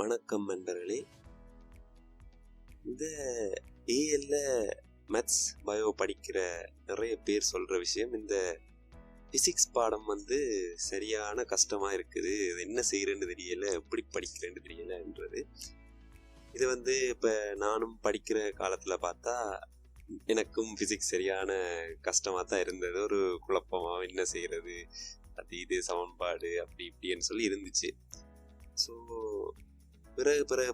வணக்கம் நண்பர்களே. இந்த ஏஎல்ல மேத்ஸ் பயோ படிக்கிற நிறைய பேர் சொல்கிற விஷயம், இந்த ஃபிசிக்ஸ் பாடம் சரியான கஷ்டமாக இருக்குது, இது என்ன செய்கிறேன்னு தெரியலை, எப்படி படிக்கிறேன்னு தெரியலைன்றது. இது இப்போ நானும் படிக்கிற காலத்தில் பார்த்தா எனக்கும் ஃபிசிக்ஸ் சரியான கஷ்டமாக தான் இருந்தது. ஒரு குழப்பமாக என்ன செய்கிறது, அது இது சமன்பாடு அப்படி இப்படின்னு சொல்லி இருந்துச்சு. ஸோ பிறகு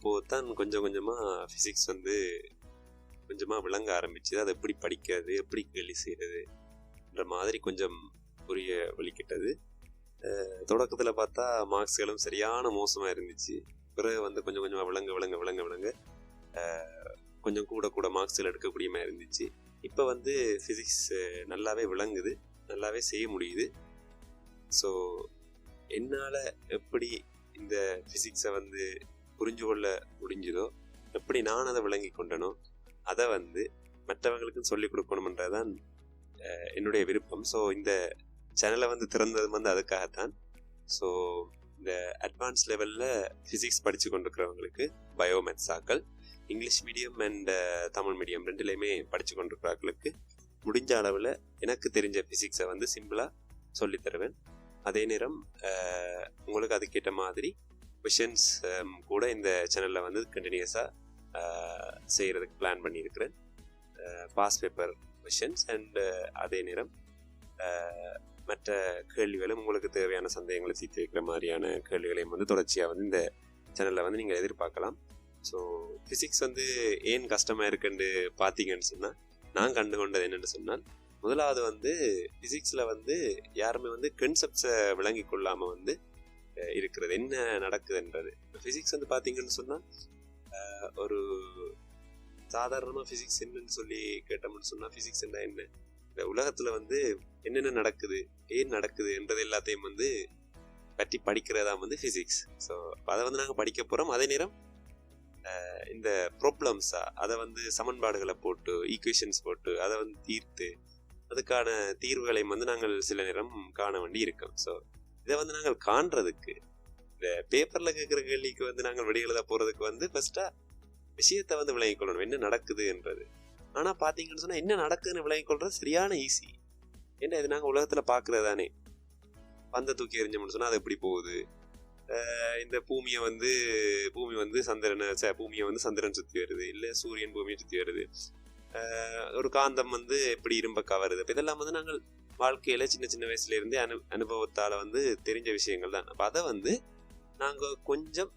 போத்தான் கொஞ்சம் கொஞ்சமாக ஃபிசிக்ஸ் கொஞ்சமாக விளங்க ஆரம்பிச்சுது. அதை எப்படி படிக்கிறது, எப்படி கேள்வி செய்கிறதுன்ற மாதிரி கொஞ்சம் புரிய வலிக்கிட்டது. தொடக்கத்தில் பார்த்தா மார்க்ஸ்களும் சரியான மோசமாக இருந்துச்சு. பிறகு கொஞ்சம் கொஞ்சமாக விளங்க கொஞ்சம் கூட மார்க்ஸ்கள் எடுக்கக்கூடிய மாதிரி இருந்துச்சு. இப்போ ஃபிசிக்ஸ் நல்லாவே விளங்குது, நல்லாவே செய்ய முடியுது. ஸோ என்னால் எப்படி இந்த ஃபிசிக்ஸை புரிஞ்சு கொள்ள முடிஞ்சுதோ, எப்படி நான் அதை விளங்கி கொண்டனோ, அதை மற்றவங்களுக்கும் சொல்லிக் கொடுக்கணுன்றதுதான் என்னுடைய விருப்பம். ஸோ இந்த சேனலை திறந்தது அதுக்காகத்தான். ஸோ இந்த அட்வான்ஸ் லெவலில் ஃபிசிக்ஸ் படித்து கொண்டிருக்கிறவங்களுக்கு, பயோமேத்ஸ் ஆக்கள், English medium and Tamil medium ரெண்டுலேயுமே படித்து கொண்டிருக்கிறவங்களுக்கு முடிஞ்ச அளவில் எனக்கு தெரிஞ்ச ஃபிசிக்ஸை சிம்பிளாக சொல்லித்தருவேன். அதே நேரம் உங்களுக்கு அதுக்கேற்ற மாதிரி கொஷின்ஸ் கூட இந்த சேனலில் கண்டினியூஸாக செய்கிறதுக்கு பிளான் பண்ணியிருக்கிறேன். பாஸ் பேப்பர் கொஷின்ஸ் அண்ட் அதே நேரம் மற்ற கேள்விகளும், உங்களுக்கு தேவையான சந்தேகங்களை தீர்த்து வைக்கிற மாதிரியான கேள்விகளையும் தொடர்ச்சியாக இந்த சேனலில் நீங்கள் எதிர்பார்க்கலாம். ஸோ ஃபிசிக்ஸ் ஏன் கஷ்டமாக இருக்குன்னு பார்த்தீங்கன்னு சொன்னால், நான் கண்டுகொண்டது என்னென்னு சொன்னால், முதலாவது ஃபிசிக்ஸில் யாருமே கன்செப்ட்ஸை விளங்கி கொள்ளாமல் இருக்கிறது, என்ன நடக்குதுன்றது. ஃபிசிக்ஸ் பார்த்தீங்கன்னு சொன்னால், ஒரு சாதாரணமாக ஃபிசிக்ஸ் என்னன்னு சொல்லி கேட்டோம்னு சொன்னால், ஃபிசிக்ஸ் என்ன, இந்த உலகத்தில் என்னென்ன நடக்குது, ஏன் நடக்குதுன்றது எல்லாத்தையும் பற்றி படிக்கிறதா ஃபிசிக்ஸ். ஸோ அதை நாங்கள் படிக்க போகிறோம். அதே நேரம் இந்த ப்ராப்ளம்ஸாக அதை சமன்பாடுகளை போட்டு, ஈக்குவேஷன்ஸ் போட்டு அதை தீர்த்து அதுக்கான தீர்வுகளை நாங்கள் சில நேரம் காண வேண்டி இருக்கோம். ஸோ இதை நாங்கள் காண்றதுக்கு, இந்த பேப்பரில் கேட்குற கேள்விக்கு நாங்கள் விடை எழுத போகிறதுக்கு ஃபர்ஸ்ட்டாக விஷயத்தை விளங்கிக் கொள்ளணும், என்ன நடக்குதுன்றது. ஆனால் பார்த்தீங்கன்னு சொன்னால், என்ன நடக்குதுன்னு விளங்கிக் கொள்றது சரியான ஈஸி. ஏன்னா இது நாங்கள் உலகத்தில் பார்க்குறது தானே. பந்தை தூக்கி எறிஞ்சோம்னு சொன்னால் அது எப்படி போகுது, இந்த பூமியை பூமி சந்திரன் சுற்றி வருது, இல்லை சூரியன் பூமியை சுற்றி வருது, ஒரு காந்தம் எப்படி இரும்ப கவருது. அப்போ இதெல்லாம் நாங்கள் வாழ்க்கையில சின்ன வயசுலேருந்தே அனுபவத்தால் தெரிஞ்ச விஷயங்கள் தான். அப்போ அதை நாங்கள் கொஞ்சம்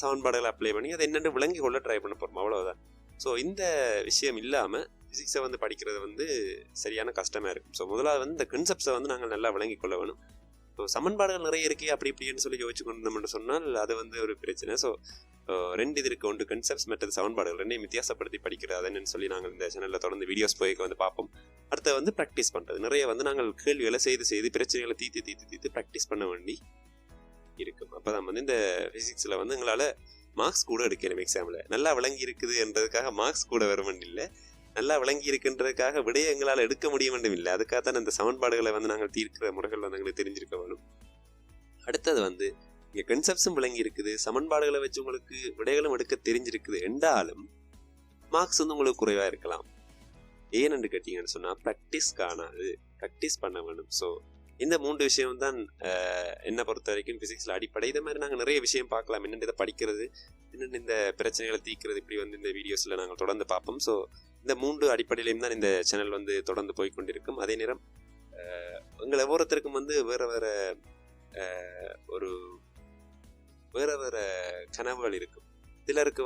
சமன்பாடுகளை அப்ளை பண்ணி அதை என்னென்னு விளங்கி கொள்ள ட்ரை பண்ண போகிறோம், அவ்வளோதான். ஸோ இந்த விஷயம் இல்லாமல் ஃபிசிக்ஸை படிக்கிறது சரியான கஷ்டமாக இருக்கும். ஸோ முதலாவது இந்த கன்செப்ட்ஸை நாங்கள் நல்லா விளங்கி கொள்ள வேணும். ஸோ சமன்பாடுகள் நிறைய இருக்கே அப்படி இப்படின்னு சொல்லி யோசிச்சு கொண்டோம்னு சொன்னால் அது ஒரு பிரச்சனை. ஸோ ரெண்டு இது இருக்கு, ஒன்று கன்செப்ட்ஸ், மற்றது சமன்பாடுகள். ரெண்டையும் வித்தியாசப்படுத்தி படிக்கிறது அதுன்னு சொல்லி நாங்கள் இந்த சேனலில் தொடர்ந்து வீடியோஸ் போய் பார்ப்போம். அடுத்து ப்ராக்டிஸ் பண்ணுறது. நிறைய நாங்கள் கேள்விகளை செய்து பிரச்சனைகளை தீர்த்து ப்ராக்டிஸ் பண்ண வேண்டி இருக்கும். அப்போ தான் இந்த ஃபிசிக்ஸில் எங்களால் மார்க்ஸ் கூட எடுக்கணும். எக்ஸாமில் நல்லா விளங்கி இருக்குது என்றதுக்காக மார்க்ஸ் கூட வர வேண்டிய இல்லை, நல்லா விளங்கி இருக்குன்றதுக்காக விடையை எங்களால் எடுக்க முடிய வேண்டும் இல்லை. அதுக்காகத்தான் இந்த சமன்பாடுகளை நாங்கள் தீர்க்கிற முறைகள் எங்களுக்கு தெரிஞ்சிருக்க வேணும். அடுத்தது இங்கே கன்செப்ட்ஸும் விளங்கி இருக்குது, சமன்பாடுகளை வச்சு உங்களுக்கு விடைகளும் எடுக்க தெரிஞ்சிருக்குது என்றாலும் மார்க்ஸ் உங்களுக்கு குறைவாக இருக்கலாம். ஏன்னு கேட்டீங்கன்னு சொன்னால், ப்ராக்டிஸ் காணாது, ப்ராக்டிஸ் பண்ண வேணும். ஸோ இந்த 3 விஷயம் தான் என்னை பொறுத்த வரைக்கும் ஃபிசிக்ஸில் அடிப்படை. இதே மாதிரி நாங்கள் நிறைய விஷயம் பார்க்கலாம், என்னென்ன இதை படிக்கிறது, என்னென்ன இந்த பிரச்சனைகளை தீர்க்கிறது, இப்படி இந்த வீடியோஸில் நாங்கள் தொடர்ந்து பார்ப்போம். ஸோ இந்த 3 அடிப்படையிலையும் தான் இந்த சேனல் தொடர்ந்து போய்கொண்டிருக்கும். அதே நேரம் எங்கள் ஒவ்வொருத்தருக்கும் வேற கனவுகள் இருக்கும். சிலருக்கு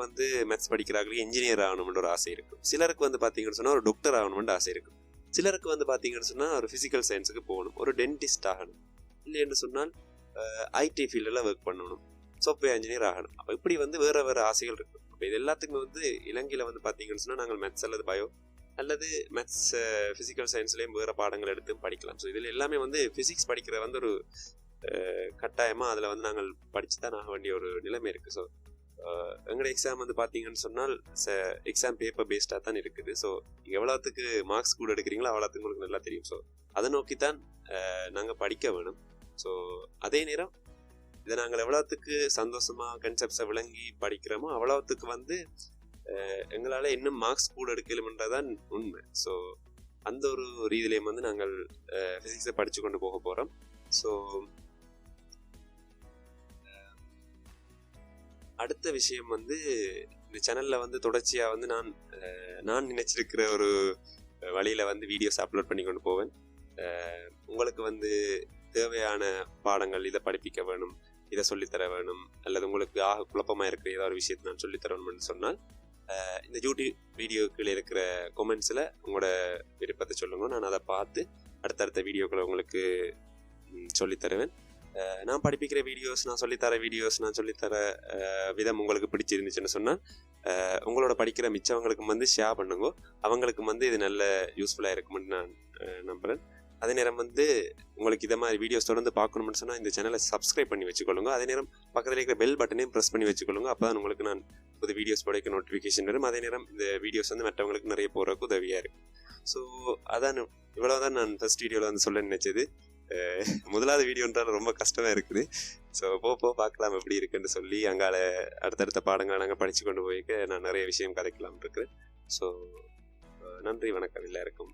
மேத்ஸ் படிக்கிறார்கள், என்ஜினியர் ஆகணும்னு ஒரு ஆசை இருக்கும். சிலருக்கு பார்த்தீங்கன்னு சொன்னால் ஒரு டாக்டர் ஆகணும்னு ஆசை இருக்கும். சிலருக்கு பார்த்தீங்கன்னு சொன்னால் ஒரு ஃபிசிக்கல் சயின்ஸுக்கு போகணும், ஒரு டென்டிஸ்ட் ஆகணும், இல்லைன்னு சொன்னால் ஐடி ஃபீல்டில் ஒர்க் பண்ணணும், சாஃப்ட்வேர் இன்ஜினியர் ஆகணும். அப்போ இப்படி வேற ஆசைகள் இருக்கும். அப்போ இது எல்லாத்துக்குமே இலங்கையில் பார்த்தீங்கன்னு சொன்னால் நாங்கள் மேத்ஸ் அல்லது பயோ அல்லது மேத்ஸ் ஃபிசிக்கல் சயின்ஸ்லேயும் வேறு பாடங்கள் எடுத்து படிக்கலாம். ஸோ இதில் எல்லாமே ஃபிசிக்ஸ் படிக்கிற ஒரு கட்டாயமாக அதில் நாங்கள் படித்து தான் ஆக வேண்டிய ஒரு நிலைமை இருக்குது. ஸோ எங்களோட எக்ஸாம் பார்த்தீங்கன்னு சொன்னால் எக்ஸாம் பேப்பர் பேஸ்டாக தான் இருக்குது. ஸோ எவ்வளோத்துக்கு மார்க்ஸ் கூட எடுக்கிறீங்களோ அவ்வளோத்துக்கு உங்களுக்கு நல்லா தெரியும். ஸோ அதை நோக்கி தான் நாங்கள் படிக்க வேணும். ஸோ அதே நேரம் இதை நாங்கள் எவ்வளோத்துக்கு சந்தோஷமாக கன்செப்ட்ஸை விளங்கி படிக்கிறோமோ அவ்வளோத்துக்கு வந்து எங்களால் இன்னும் மார்க்ஸ் கூட எடுக்கலும்ன்றதான் உண்மை. ஸோ அந்த ஒரு ரீதியிலையும் வந்து நாங்கள் ஃபிசிக்ஸை படித்து கொண்டு போக போகிறோம். ஸோ அடுத்த விஷயம் வந்து இந்த சேனலில் வந்து தொடர்ச்சியாக வந்து நான் நினைச்சிருக்கிற ஒரு வழியில் வந்து வீடியோஸ் அப்லோட் பண்ணி கொண்டு போவேன். உங்களுக்கு வந்து தேவையான பாடங்கள் இதை படிப்பிக்க வேணும், இதை சொல்லித்தர வேணும், அல்லது உங்களுக்கு குழப்பமாக இருக்கிற ஏதாவது ஒரு விஷயத்தை நான் சொல்லித்தரணும்னு சொன்னால் இந்த யூடியூப் வீடியோக்கள் இருக்கிற கொமெண்ட்ஸில் உங்களோட விருப்பத்தை சொல்லுங்க. நான் அதை பார்த்து அடுத்தடுத்த வீடியோக்களை உங்களுக்கு சொல்லித்தருவேன். நான் படிப்பிக்கிற வீடியோஸ், நான் சொல்லித்தர வீடியோஸ், நான் சொல்லித்தர விதம் உங்களுக்கு பிடிச்சிருந்துச்சுன்னு சொன்னால் உங்களோட படிக்கிற மிச்சவங்களுக்கும் வந்து ஷேர் பண்ணுங்க. அவங்களுக்கும் வந்து இது நல்ல யூஸ்ஃபுல்லாக இருக்குமென்னு நான் நம்புகிறேன். அதே நேரம் வந்து உங்களுக்கு இதை மாதிரி வீடியோஸ் தொடர்ந்து பார்க்கணும்னு சொன்னால் இந்த சேனலை சப்ஸ்கிரைப் பண்ணி வச்சுக்கொள்ளுங்க. அதே நேரம் பக்கத்தில் இருக்கிற பெல் பட்டனையும் ப்ரெஸ் பண்ணி வச்சுக்கொள்ளுங்க. அப்போ தான் உங்களுக்கு நான் புது வீடியோஸ் போடைக்க நோட்டிஃபிகேஷன் வரும். அதே நேரம் இந்த வீடியோஸ் வந்து மற்றவங்களுக்கு நிறைய போகிறதுக்கு உதவியாக இருக்கும். ஸோ அதான் இவ்வளோதான் நான் ஃபர்ஸ்ட் வீடியோவில் வந்து சொல்ல நினைச்சது. முதலாவது வீடியோன்றால் ரொம்ப கஷ்டமாக இருக்குது. ஸோ போ பார்க்கலாம் எப்படி இருக்குன்னு சொல்லி அங்கால அடுத்தடுத்த பாடங்களை நாங்கள் படித்து கொண்டு போய்க்க நான் நிறைய விஷயம் கதைக்கலாம் இருக்கிறேன். ஸோ நன்றி, வணக்கம் எல்லாருக்கும்.